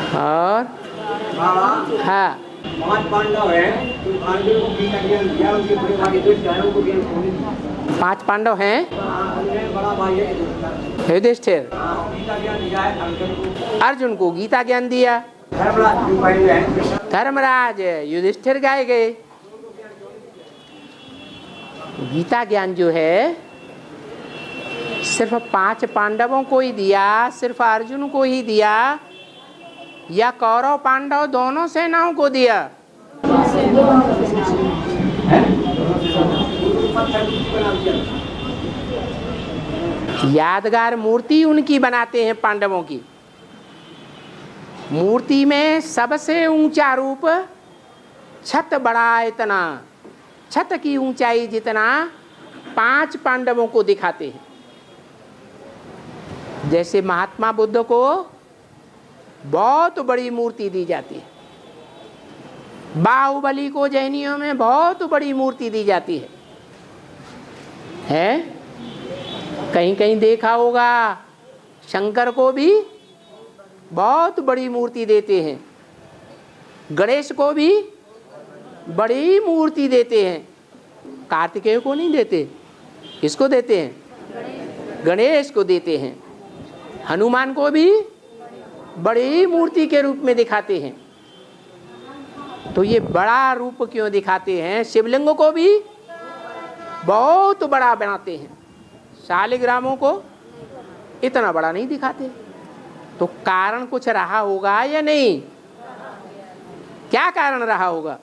और हाँ 5 पांडव हैं, तो पांडवों को गीता ज्ञान दिया, उनके बड़े भाई दुष्ट हैं, उनको ज्ञान कौन दिया? 5 पांडव हैं। उनमें बड़ा भाई है युधिष्ठिर। गीता ज्ञान दिया है अर्जुन को। अर्जुन को गीता ज्ञान दिया। धर्मराज जो पहले हैं, धर्मराज युधिष्ठिर गाए गए। गीता ज्ञान जो है सिर्फ 5 पांडवों को ही दिया, सिर्फ अर्जुन को ही दिया, या कौरव पांडव दोनों सेनाओं को दिया? यादगार मूर्ति उनकी बनाते हैं पांडवों की। मूर्ति में सबसे ऊंचा रूप छत बड़ा, इतना छत की ऊंचाई जितना 5 पांडवों को दिखाते हैं। जैसे महात्मा बुद्ध को बहुत बड़ी मूर्ति दी जाती है, बाहुबली को जैनियों में बहुत बड़ी मूर्ति दी जाती है? कहीं कहीं देखा होगा शंकर को भी बहुत बड़ी मूर्ति देते हैं, गणेश को भी बड़ी मूर्ति देते हैं, कार्तिकेय को नहीं देते। किसको देते हैं? गणेश को देते हैं। हनुमान को भी बड़ी मूर्ति के रूप में दिखाते हैं। तो ये बड़ा रूप क्यों दिखाते हैं? शिवलिंग को भी बहुत बड़ा बनाते हैं, शालिग्रामों को इतना बड़ा नहीं दिखाते। तो कारण कुछ रहा होगा या नहीं? क्या कारण रहा होगा?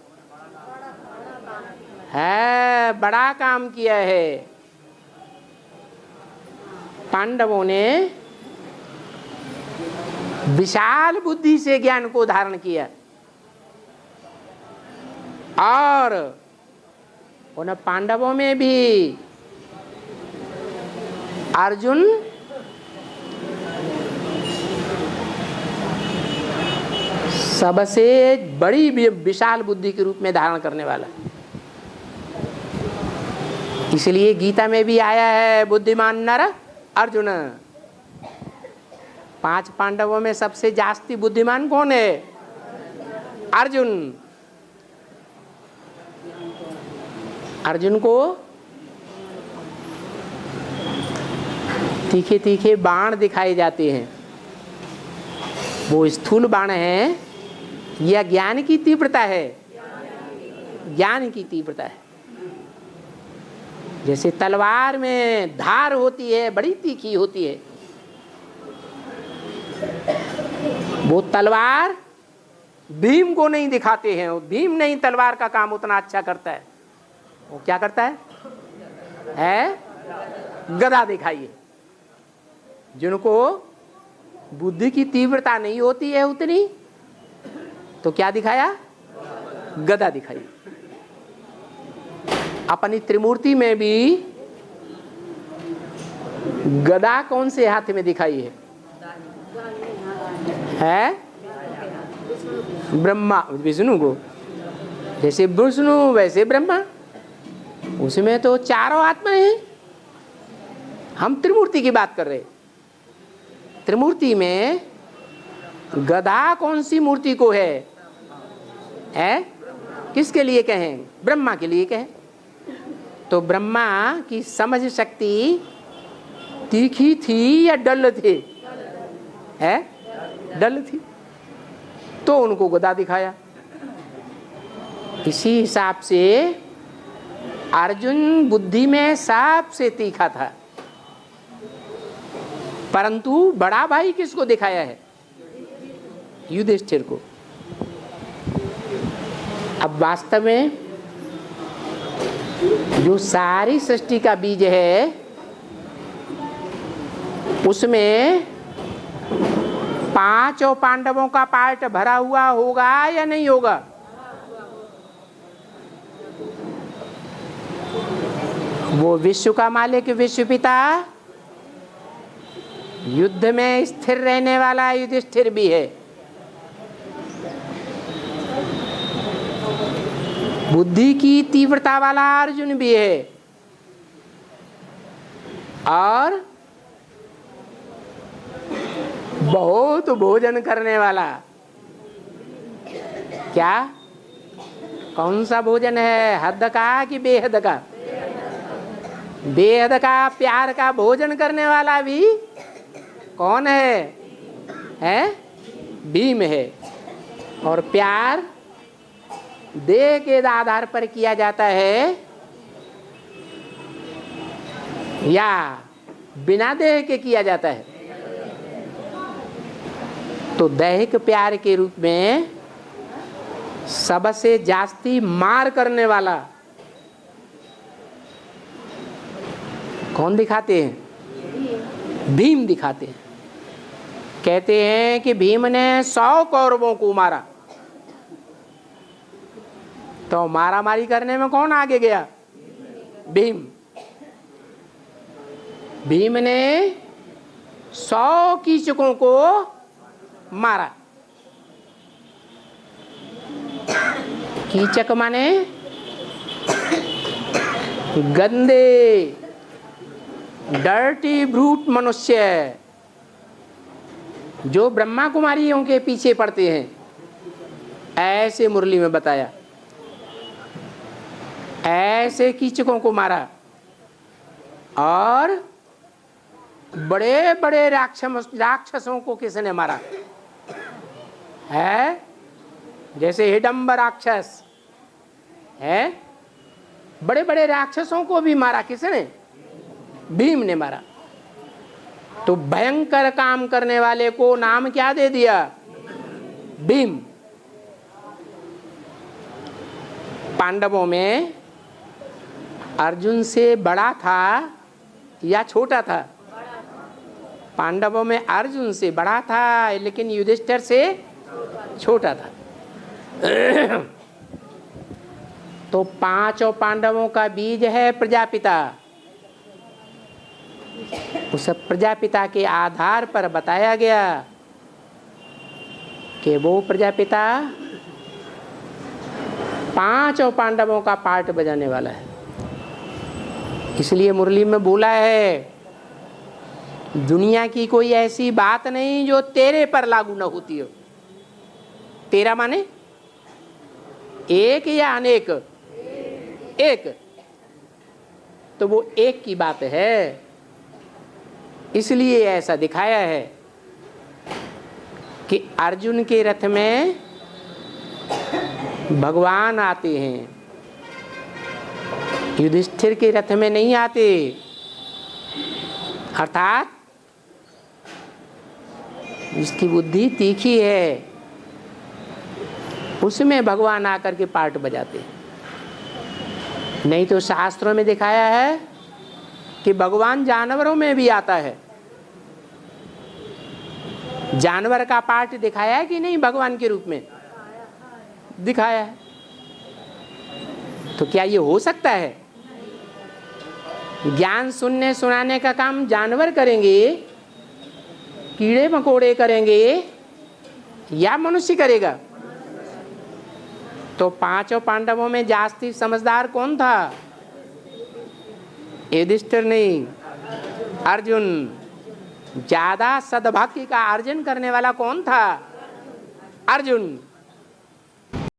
है, बड़ा काम किया है। पांडवों ने विशाल बुद्धि से ज्ञान को धारण किया, और उन पांडवों में भी अर्जुन सबसे बड़ी विशाल बुद्धि के रूप में धारण करने वाला। इसलिए गीता में भी आया है, बुद्धिमान नर अर्जुन। 5 पांडवों में सबसे जास्ती बुद्धिमान कौन है? अर्जुन। अर्जुन को तीखे तीखे बाण दिखाए जाते हैं। वो स्थूल बाण है या ज्ञान की तीव्रता है? ज्ञान की तीव्रता है। जैसे तलवार में धार होती है, बड़ी तीखी होती है, वो तलवार भीम को नहीं दिखाते हैं। भीम नहीं तलवार का काम उतना अच्छा करता है। वो क्या करता है? गदा दिखाइए। जिनको बुद्धि की तीव्रता नहीं होती है उतनी, तो क्या दिखाया? गदा दिखाई। अपनी त्रिमूर्ति में भी गदा कौन से हाथ में दिखाई है? ब्रह्मा विष्णु को। जैसे विष्णु वैसे ब्रह्मा, उसमें तो चारों आत्माएं हैं। हम त्रिमूर्ति की बात कर रहे। त्रिमूर्ति में गदा कौन सी मूर्ति को है? किसके लिए कहें? ब्रह्मा के लिए कहें। तो ब्रह्मा की समझ शक्ति तीखी थी या डल थी? डल थी, तो उनको गदा दिखाया। इसी हिसाब से अर्जुन बुद्धि में सबसे तीखा था, परंतु बड़ा भाई किसको दिखाया है? युधिष्ठिर को। अब वास्तव में जो सारी सृष्टि का बीज है, उसमें 5 पांडवों का पार्ट भरा हुआ होगा या नहीं होगा? वो विश्व का मालिक, विश्व पिता, युद्ध में स्थिर रहने वाला युधिष्ठिर भी है। बुद्धि की तीव्रता वाला अर्जुन भी है, और बहुत भोजन करने वाला क्या कौन सा भोजन है, हद का कि बेहद का? बेहद का प्यार का भोजन करने वाला भी कौन है? भीम है। और प्यार देह के आधार पर किया जाता है या बिना देह के किया जाता है? तो दैहिक प्यार के रूप में सबसे जास्ती मार करने वाला कौन दिखाते हैं? भीम दिखाते हैं। कहते हैं कि भीम ने 100 कौरवों को मारा, तो मारामारी करने में कौन आगे गया? भीम। भीम ने 100 कीचकों को मारा। कीचक माने गंदे, डर्टी ब्रूट मनुष्य जो ब्रह्मा कुमारियों के पीछे पड़ते हैं, ऐसे मुरली में बताया। ऐसे कीचकों को मारा और बड़े बड़े राक्षसों को किसने मारा है? जैसे हिडम्ब राक्षस है, बड़े बड़े राक्षसों को भी मारा किसने? भीम ने मारा। तो भयंकर काम करने वाले को नाम क्या दे दिया? भीम। पांडवों में अर्जुन से बड़ा था या छोटा था? पांडवों में अर्जुन से बड़ा था, लेकिन युधिष्ठिर से छोटा था। तो 5 पांडवों का बीज है प्रजापिता। उस प्रजापिता के आधार पर बताया गया कि वो प्रजापिता 5 पांडवों का पार्ट बजाने वाला है। इसलिए मुरली में बोला है, दुनिया की कोई ऐसी बात नहीं जो तेरे पर लागू न होती हो। तेरा माने एक या अनेक? एक। तो वो एक की बात है, इसलिए ऐसा दिखाया है कि अर्जुन के रथ में भगवान आते हैं, युधिष्ठिर के रथ में नहीं आते। अर्थात जिसकी बुद्धि तीखी है उसमें भगवान आकर के पार्ट बजाते हैं। नहीं तो शास्त्रों में दिखाया है कि भगवान जानवरों में भी आता है। जानवर का पार्ट दिखाया है कि नहीं? भगवान के रूप में दिखाया है। तो क्या ये हो सकता है? ज्ञान सुनने सुनाने का काम जानवर करेंगे, कीड़े मकोड़े करेंगे या मनुष्य करेगा? तो 5 पांडवों में जास्ती समझदार कौन था? युधिष्ठिर नहीं, अर्जुन। ज्यादा सद्भाग्य का अर्जन करने वाला कौन था? अर्जुन।